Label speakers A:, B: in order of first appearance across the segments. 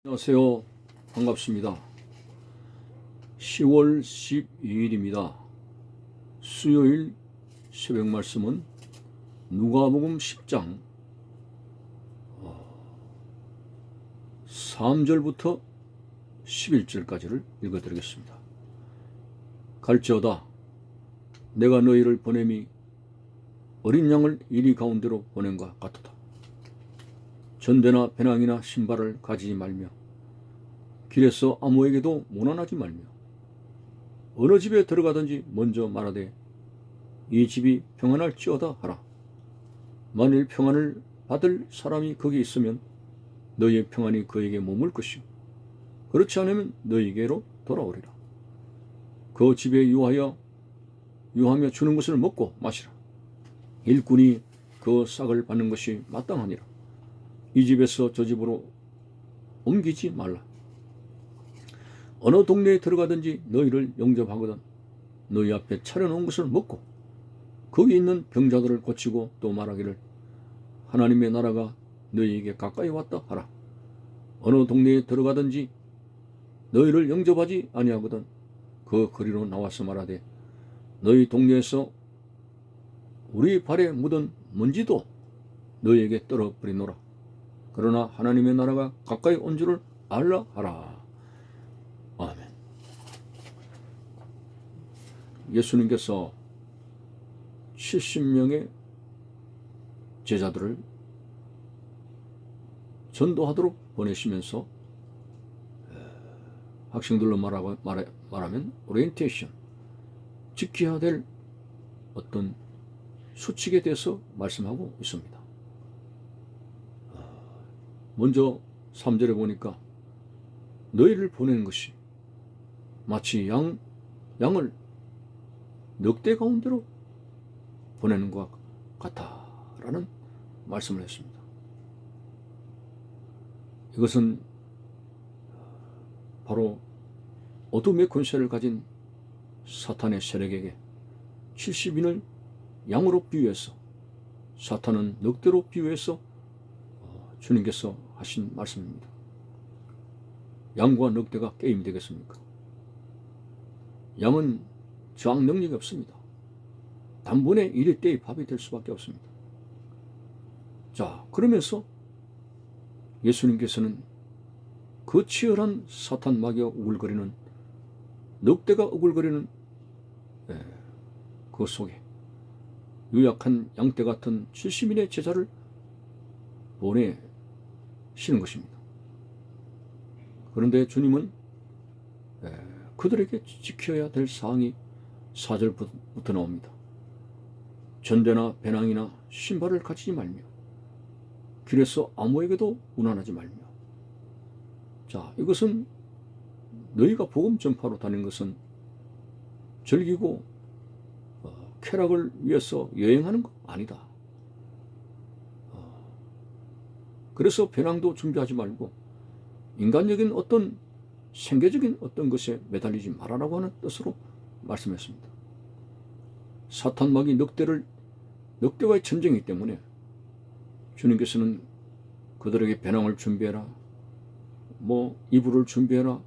A: 안녕하세요. 반갑습니다. 10월 12일입니다. 수요일 새벽 말씀은 누가복음 10장 3절부터 11절까지를 읽어드리겠습니다. 갈지어다 내가 너희를 보냄이 어린 양을 이리 가운데로 보낸 것 같도다. 전대나 배낭이나 신발을 가지지 말며 길에서 아무에게도 모난하지 말며 어느 집에 들어가든지 먼저 말하되 이 집이 평안할지어다 하라. 만일 평안을 받을 사람이 거기 있으면 너희의 평안이 그에게 머물 것이요 그렇지 않으면 너희에게로 돌아오리라. 그 집에 유하며 주는 것을 먹고 마시라. 일꾼이 그 싹을 받는 것이 마땅하니라. 이 집에서 저 집으로 옮기지 말라. 어느 동네에 들어가든지 너희를 영접하거든 너희 앞에 차려놓은 것을 먹고 거기 있는 병자들을 고치고 또 말하기를 하나님의 나라가 너희에게 가까이 왔다 하라. 어느 동네에 들어가든지 너희를 영접하지 아니하거든 그 거리로 나와서 말하되 너희 동네에서 우리 발에 묻은 먼지도 너희에게 떨어버리노라. 그러나 하나님의 나라가 가까이 온 줄을 알라 하라. 아멘. 예수님께서 70명의 제자들을 전도하도록 보내시면서 학생들로 말하면 오리엔테이션, 지켜야 될 어떤 수칙에 대해서 말씀하고 있습니다. 먼저 3절에 보니까 너희를 보내는 것이 마치 양을 늑대 가운데로 보내는 것 같다라는 말씀을 했습니다. 이것은 바로 어둠의 권세를 가진 사탄의 세력에게 70인을 양으로 비유해서 사탄은 늑대로 비유해서 주님께서 하신 말씀입니다. 양과 늑대가 게임이 되겠습니까? 양은 저항 능력이 없습니다. 단번에 1대1 밥이 될 수밖에 없습니다. 자, 그러면서 예수님께서는 그 치열한 사탄 마귀가 우글거리는 늑대가 우글거리는 그 속에 유약한 양떼 같은 70인의 제자를 보내시는 것입니다. 그런데 주님은 그들에게 지켜야 될 사항이 4절부터 나옵니다. 전대나 배낭이나 신발을 가지지 말며 길에서 아무에게도 운운하지 말며. 자, 이것은 너희가 복음 전파로 다닌 것은 즐기고 쾌락을 위해서 여행하는 거 아니다. 그래서 배낭도 준비하지 말고 인간적인 어떤 생계적인 어떤 것에 매달리지 말아라고 하는 뜻으로 말씀했습니다. 사탄 마귀 늑대와의 전쟁이기 때문에 주님께서는 그들에게 배낭을 준비해라, 이불을 준비해라,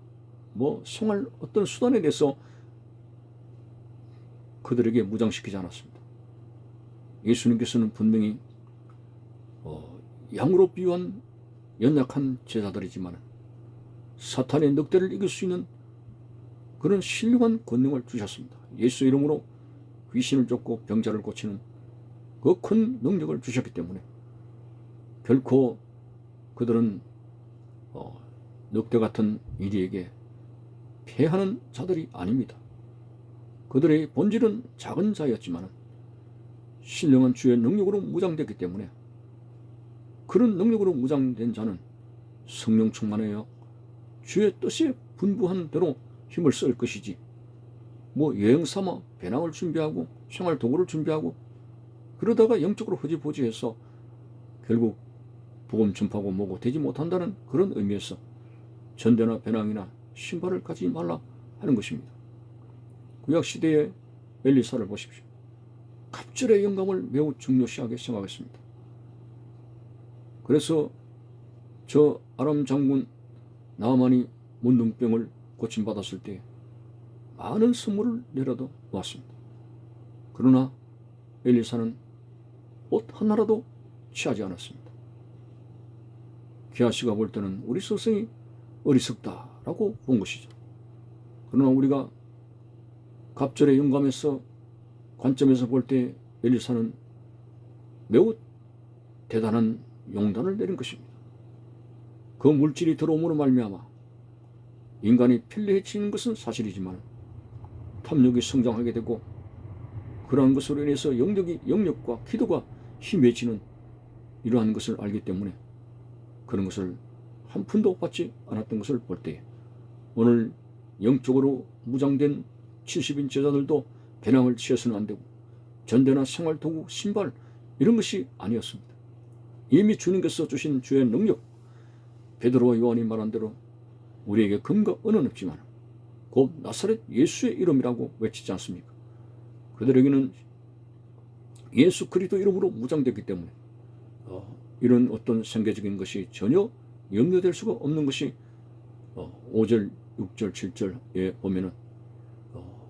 A: 생활 어떤 수단에 대해서 그들에게 무장시키지 않았습니다. 예수님께서는 분명히 양으로 비유한 연약한 제자들이지만 사탄의 늑대를 이길 수 있는 그런 신령한 권능을 주셨습니다. 예수 이름으로 귀신을 쫓고 병자를 고치는 그 큰 능력을 주셨기 때문에 결코 그들은 늑대 같은 이리에게 패하는 자들이 아닙니다. 그들의 본질은 작은 자였지만 신령한 주의 능력으로 무장됐기 때문에 그런 능력으로 무장된 자는 성령 충만하여 주의 뜻에 분부한 대로 힘을 쓸 것이지 여행 삼아 배낭을 준비하고 생활 도구를 준비하고 그러다가 영적으로 허지부지해서 결국 복음 전파하고 뭐고 되지 못한다는 그런 의미에서 전대나 배낭이나 신발을 가지지 말라 하는 것입니다. 구약시대의 엘리사를 보십시오. 갑절의 영감을 매우 중요시하게 생각했습니다. 그래서 저 아람 장군 나만이 문둥병을 고침받았을 때 많은 선물을 내려다 놓았습니다. 그러나 엘리사는 옷 하나라도 취하지 않았습니다. 기하시가 볼 때는 우리 스승이 어리석다라고 본 것이죠. 그러나 우리가 갑절의 영감에서 관점에서 볼 때 엘리사는 매우 대단한 용단을 내린 것입니다. 그 물질이 들어옴으로 말미암아 인간이 편리해지는 것은 사실이지만 탐욕이 성장하게 되고 그러한 것으로 인해서 영역과 기도가 힘해지는 이러한 것을 알기 때문에 그런 것을 한 푼도 받지 않았던 것을 볼 때 오늘 영적으로 무장된 70인 제자들도 배낭을 취해서는 안 되고 전대나 생활도구, 신발 이런 것이 아니었습니다. 이미 주님께서 주신 주의 능력, 베드로와 요한이 말한 대로 우리에게 금과 은은 없지만 곧 나사렛 예수의 이름이라고 외치지 않습니까? 그들에게는 예수 그리스도 이름으로 무장됐기 때문에 이런 어떤 생계적인 것이 전혀 염려될 수가 없는 것이 5절, 6절, 7절에 보면은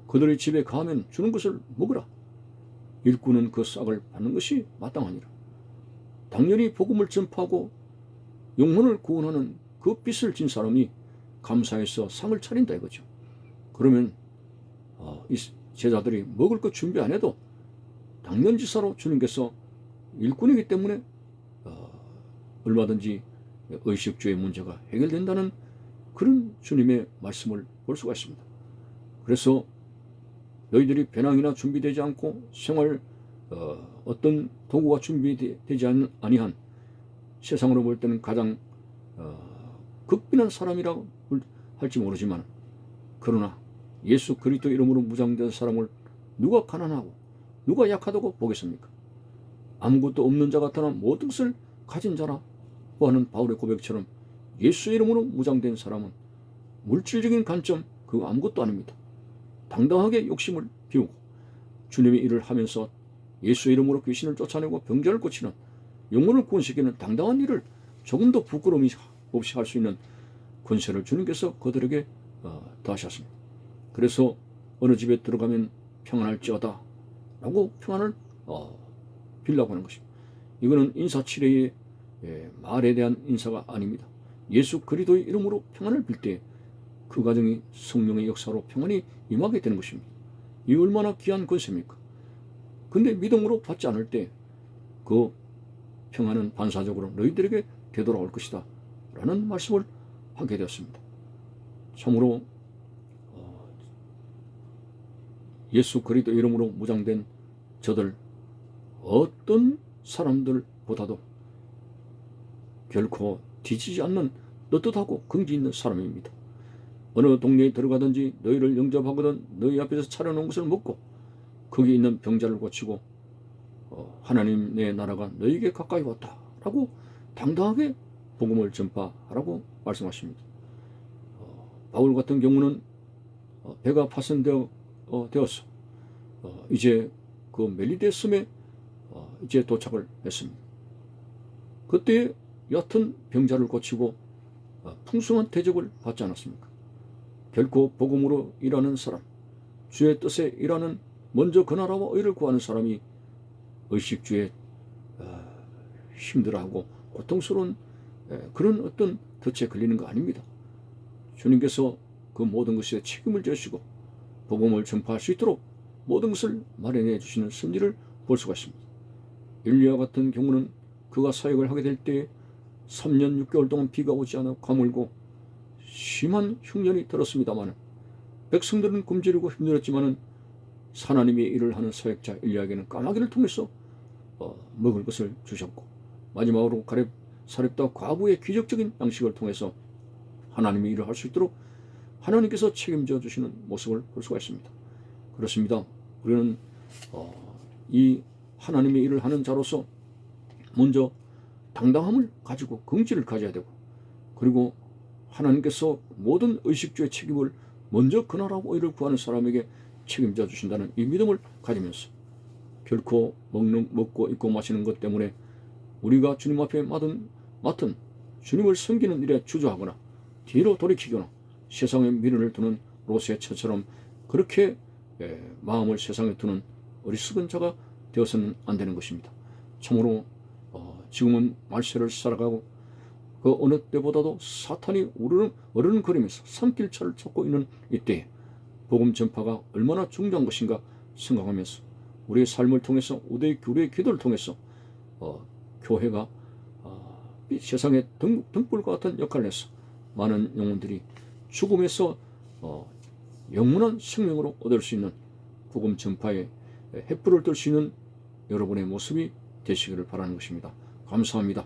A: 그들의 집에 가면 주는 것을 먹으라. 일꾼은 그 싹을 받는 것이 마땅하니라. 당연히 복음을 전파하고 영혼을 구원하는 그 빚을 진 사람이 감사해서 상을 차린다 이거죠. 그러면 이 제자들이 먹을 것 준비 안 해도 당연지사로 주님께서 일꾼이기 때문에 얼마든지 의식주의 문제가 해결된다는 그런 주님의 말씀을 볼 수가 있습니다. 그래서 너희들이 배낭이나 준비되지 않고 생활 어떤 도구가 준비되지 아니한 세상으로 볼 때는 가장 극빈한 사람이라고 할지 모르지만 그러나 예수 그리스도 이름으로 무장된 사람을 누가 가난하고 누가 약하다고 보겠습니까? 아무것도 없는 자 같으나 모든 것을 가진 자라고 하는 바울의 고백처럼 예수 이름으로 무장된 사람은 물질적인 관점 그 아무것도 아닙니다. 당당하게 욕심을 비우고 주님의 일을 하면서 예수 이름으로 귀신을 쫓아내고 병자를 고치는 영혼을 구원시키는 당당한 일을 조금도 부끄러움이 없이 할 수 있는 권세를 주님께서 그들에게 더하셨습니다. 그래서 어느 집에 들어가면 평안할지어다 라고 평안을 빌라고 하는 것입니다. 이거는 인사치레의 말에 대한 인사가 아닙니다. 예수 그리스도의 이름으로 평안을 빌 때 그 가정이 성령의 역사로 평안이 임하게 되는 것입니다. 이 얼마나 귀한 권세입니까? 근데 믿음으로 받지 않을 때 그 평안은 반사적으로 너희들에게 되돌아올 것이다 라는 말씀을 하게 되었습니다. 참으로 예수 그리스도 이름으로 무장된 저들 어떤 사람들보다도 결코 뒤지지 않는 떳떳하고 긍지 있는 사람입니다. 어느 동네에 들어가든지 너희를 영접하거든 너희 앞에서 차려놓은 것을 먹고 거기 있는 병자를 고치고 하나님의 나라가 너희에게 가까이 왔다 라고 당당하게 복음을 전파하라고 말씀하십니다. 바울 같은 경우는 배가 파손되어서 이제 그 멜리데 섬에 이제 도착을 했습니다. 그때 얕은 병자를 고치고 풍성한 대접을 받지 않았습니까? 결코 복음으로 일하는 사람, 주의 뜻에 일하는 먼저 그 나라와 의를 구하는 사람이 의식주에 힘들어하고 고통스러운 그런 어떤 덫에 걸리는 거 아닙니다. 주님께서 그 모든 것에 책임을 져주시고 복음을 전파할 수 있도록 모든 것을 마련해 주시는 섭리를 볼 수가 있습니다. 엘리야 같은 경우는 그가 사역을 하게 될 때 3년 6개월 동안 비가 오지 않아 가물고 심한 흉년이 들었습니다만 백성들은 굶주리고 힘들었지만 하나님의 일을 하는 사역자 엘리야에게는 까마귀를 통해서 먹을 것을 주셨고 마지막으로 사렙다 과부의 기적적인 양식을 통해서 하나님의 일을 할 수 있도록 하나님께서 책임져 주시는 모습을 볼 수가 있습니다. 그렇습니다. 우리는 이 하나님의 일을 하는 자로서 먼저 당당함을 가지고 긍지를 가져야 되고 그리고 하나님께서 모든 의식주의 책임을 먼저 그 나라와 의를 구하는 사람에게 책임져 주신다는 이 믿음을 가지면서 결코 먹고 입고 마시는 것 때문에 우리가 주님 앞에 맡은 주님을 섬기는 일에 주저하거나 뒤로 돌이키거나 세상에 미련을 두는 롯의 처처럼 그렇게 마음을 세상에 두는 어리석은 자가 되어서는 안 되는 것입니다. 참으로 지금은 말세를 살아가고 그 어느 때보다도 사탄이 어른거리면서 산길차를 찾고 있는 이때에 복음 전파가 얼마나 중요한 것인가 생각하면서 우리의 삶을 통해서 우리의 기도를 통해서 교회가 세상의 등불과 같은 역할을 해서 많은 영혼들이 죽음에서 영원한 생명으로 얻을 수 있는 복음 전파에 횃불을 들 수 있는 여러분의 모습이 되시기를 바라는 것입니다. 감사합니다.